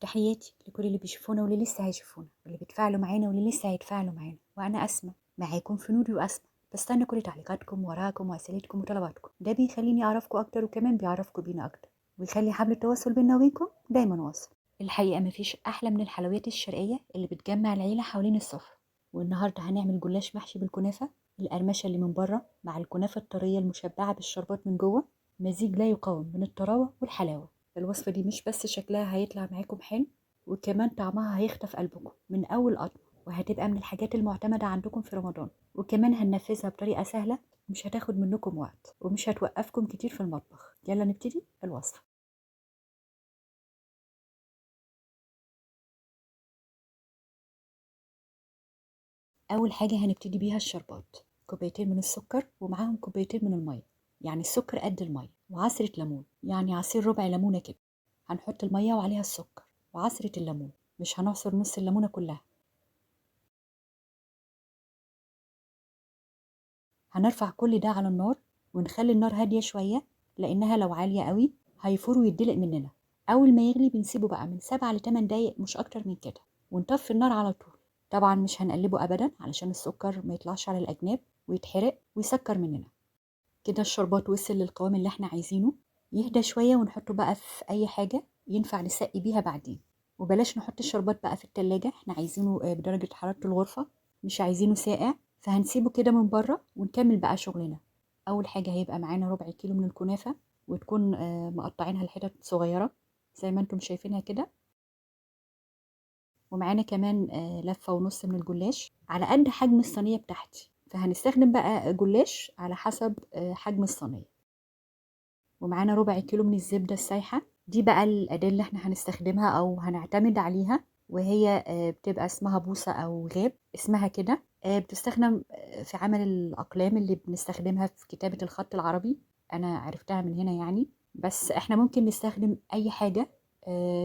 تحياتي لكل اللي بيشوفونا واللي لسه هيشوفونا واللي بيتفاعلوا معانا واللي لسه هيتفاعلوا معانا. وانا اسماء معاكم في نوري واسماء. بستنى كل تعليقاتكم وراكم واسئلتكم وطلباتكم، ده بيخليني اعرفكم اكتر وكمان بيعرفكم بينا اكتر ويخلي حبل التواصل بيننا وبينكم دايما واصل. الحقيقه مفيش احلى من الحلويات الشرقيه اللي بتجمع العيله حوالين السفره. والنهارده هنعمل جلاش محشي بالكنافه، القرمشه اللي من بره مع الكنافه الطريه المشبعه بالشربات من جوه، مزيج لا يقاوم من الطراوه والحلاوه. الوصفه دي مش بس شكلها هيطلع معاكم حلو، وكمان طعمها هيخطف قلبكم من اول قطمه، وهتبقى من الحاجات المعتمده عندكم في رمضان. وكمان هننفذها بطريقه سهله، مش هتاخد منكم وقت ومش هتوقفكم كتير في المطبخ. يلا نبتدي الوصفه. اول حاجه هنبتدي بيها الشربات، كوبايتين من السكر ومعاهم كوبايتين من الميه، يعني السكر قد الميه، وعصره ليمون يعني عصير ربع ليمونه كده. هنحط الميه وعليها السكر وعصره الليمون، مش هنعصر نص الليمونه كلها. هنرفع كل ده على النار ونخلي النار هاديه شويه، لانها لو عاليه قوي هيفور ويدلق مننا. اول ما يغلي بنسيبه بقى من 7 ل 8 دقايق مش اكتر من كده، ونطفي النار على طول. طبعا مش هنقلبه ابدا علشان السكر ما يطلعش على الاجناب ويتحرق ويسكر مننا. كده الشربات وصل للقوام اللي احنا عايزينه. يهدى شوية ونحطه بقى في أي حاجة ينفع نسقي بيها بعدين. وبلاش نحط الشربات بقى في التلاجة، احنا عايزينه بدرجة حرارة الغرفة، مش عايزينه ساقع. فهنسيبه كده من بره ونكمل بقى شغلنا. أول حاجة هيبقى معانا ربع كيلو من الكنافة، وتكون مقطعينها لحتت صغيرة زي ما انتم شايفينها كده. ومعانا كمان لفة ونص من الجلاش على قد حجم الصينية بتاعتي، فهنستخدم بقى جلاش على حسب حجم الصينية. ومعانا ربع كيلو من الزبدة السايحة، دي بقى الأداة اللي احنا هنستخدمها أو هنعتمد عليها، وهي بتبقى اسمها بوصة أو غاب، اسمها كده. بتستخدم في عمل الأقلام اللي بنستخدمها في كتابة الخط العربي. أنا عرفتها من هنا يعني. بس احنا ممكن نستخدم أي حاجة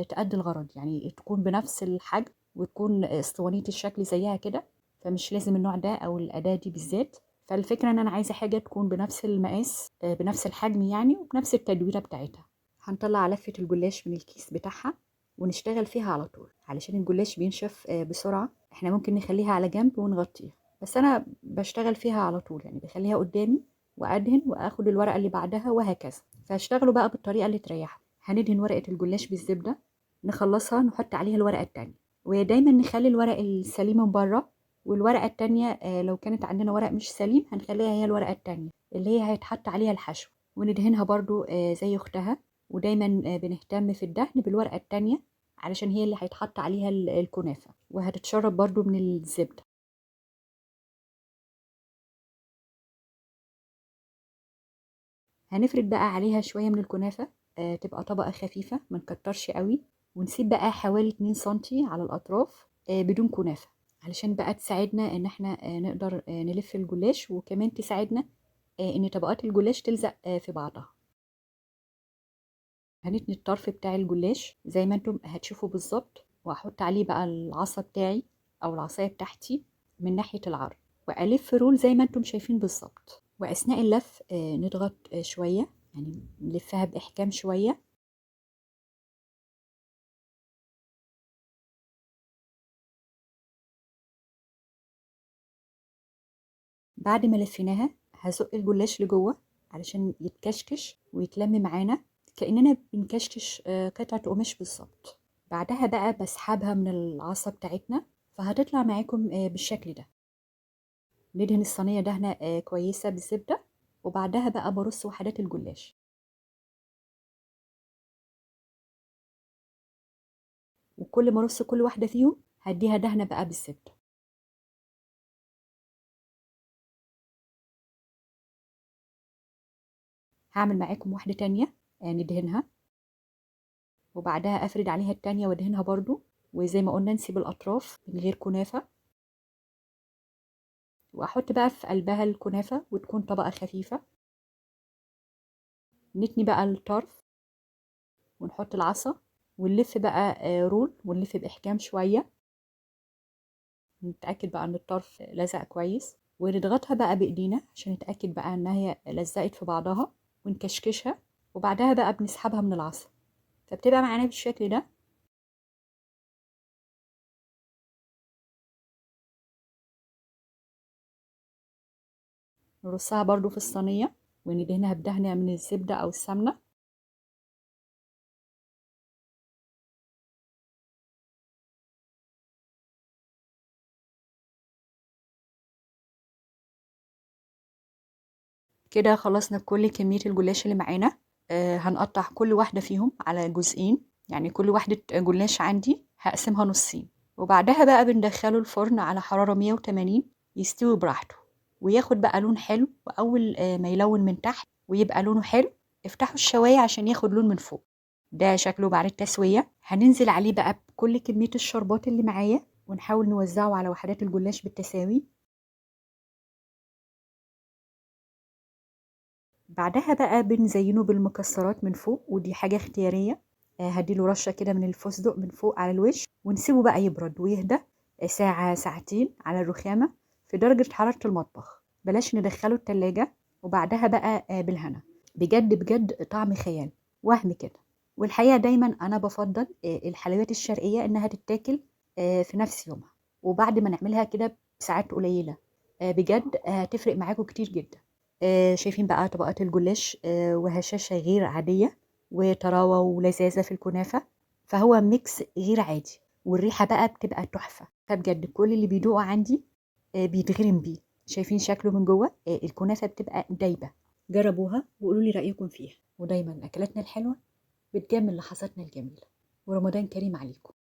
تأدي الغرض، يعني تكون بنفس الحجم وتكون اسطوانية الشكل زيها كده. فمش لازم النوع ده أو الأداة دي بالذات. فالفكرة ان انا عايزة حاجة تكون بنفس المقاس بنفس الحجم يعني، وبنفس التدويرة بتاعتها. هنطلع لفة الجلاش من الكيس بتاعها ونشتغل فيها على طول، علشان الجلاش بينشف بسرعة. احنا ممكن نخليها على جنب ونغطيها، بس انا بشتغل فيها على طول، يعني بخليها قدامي وادهن واخد الورقة اللي بعدها وهكذا. فهشتغلوا بقى بالطريقة اللي تريحكم. هندهن ورقة الجلاش بالزبدة، نخلصها نحط عليها الورقة التانية، ودايما نخلي الورق السليم من بره، والورقة التانية لو كانت عندنا ورق مش سليم هنخليها هي الورقة التانية اللي هي هيتحط عليها الحشو. وندهنها برضو زي اختها. ودايما بنهتم في الدهن بالورقة التانية علشان هي اللي هيتحط عليها الكنافة، وهتتشرب برضو من الزبدة. هنفرد بقى عليها شوية من الكنافة، تبقى طبقة خفيفة ما نكترش قوي. ونسيب بقى حوالي 2 سنتي على الأطراف بدون كنافة، علشان بقى تساعدنا ان احنا نقدر نلف الجلاش، وكمان تساعدنا ان طبقات الجلاش تلزق في بعضها. هنتني الطرف بتاع الجلاش زي ما انتم هتشوفوا بالظبط، وهحط عليه بقى العصا بتاعي او العصايه بتاعتي من ناحيه العرض، والف رول زي ما انتم شايفين بالظبط. واثناء اللف نضغط شويه، يعني نلفها باحكام شويه. بعد ما لفيناها هزق الجلاش لجوه علشان يتكشكش ويتلم معانا، كأننا بنكشكش قطعة قماش بالظبط. بعدها بقى بسحبها من العصا بتاعتنا، فهتطلع معاكم بالشكل ده. ندهن الصينية دهنة كويسة بالزبدة، وبعدها بقى برص وحدات الجلاش. وكل ما ارص كل واحدة فيهم هديها دهنة بقى بالزبدة. هعمل معاكم واحدة تانية ندهنها، وبعدها افرد عليها التانية وادهنها برضو. وزي ما قلنا نسيب الاطراف من غير كنافة، واحط بقى في قلبها الكنافة وتكون طبقة خفيفة. نتني بقى الطرف ونحط العصا ونلف بقى رول، ونلف بإحكام شوية. نتأكد بقى ان الطرف لزق كويس، ونضغطها بقى بإيدينا عشان نتأكد بقى انها هي لزقت في بعضها، ونكشكشها. وبعدها بقى بنسحبها من العصا، فبتبقى معانا بالشكل ده. نرصها برضو في الصينية وندهنها بدهنة من الزبدة أو السمنة. كده خلصنا كل كمية الجلاش اللي معانا. هنقطع كل واحدة فيهم على جزئين، يعني كل واحدة جلاش عندي هقسمها نصين، وبعدها بقى بندخله الفرن على حرارة 180 يستوي براحته وياخد بقى لون حلو. وأول ما يلون من تحت ويبقى لونه حلو افتحوا الشواية عشان ياخد لون من فوق. ده شكله بعد التسوية. هننزل عليه بقى بكل كمية الشربات اللي معايا ونحاول نوزعه على وحدات الجلاش بالتساوي. بعدها بقى بنزينه بالمكسرات من فوق، ودي حاجة اختيارية. هديله رشة كده من الفستق من فوق على الوش ونسيبه بقى يبرد ويهدى ساعة ساعتين على الرخامة في درجة حرارة المطبخ. بلاش ندخله التلاجة. وبعدها بقى بالهنا. بجد بجد طعم خيال وهم كده. والحقيقة دايما أنا بفضل الحلويات الشرقية إنها تتاكل في نفس يومها، وبعد ما نعملها كده بساعات قليلة بجد هتفرق معاكم كتير جدا. شايفين بقى طبقات الجلاش وهشاشة غير عادية وطراوة ولذاذة في الكنافة، فهو ميكس غير عادي، والريحة بقى بتبقى تحفة. فبجد كل اللي بيدوقه عندي بيتغرم بيه. شايفين شكله من جوه الكنافة بتبقى دايبة. جربوها وقولوا لي رأيكم فيها. ودايما أكلاتنا الحلوة بتجمل لحظاتنا الجميلة. ورمضان كريم عليكم.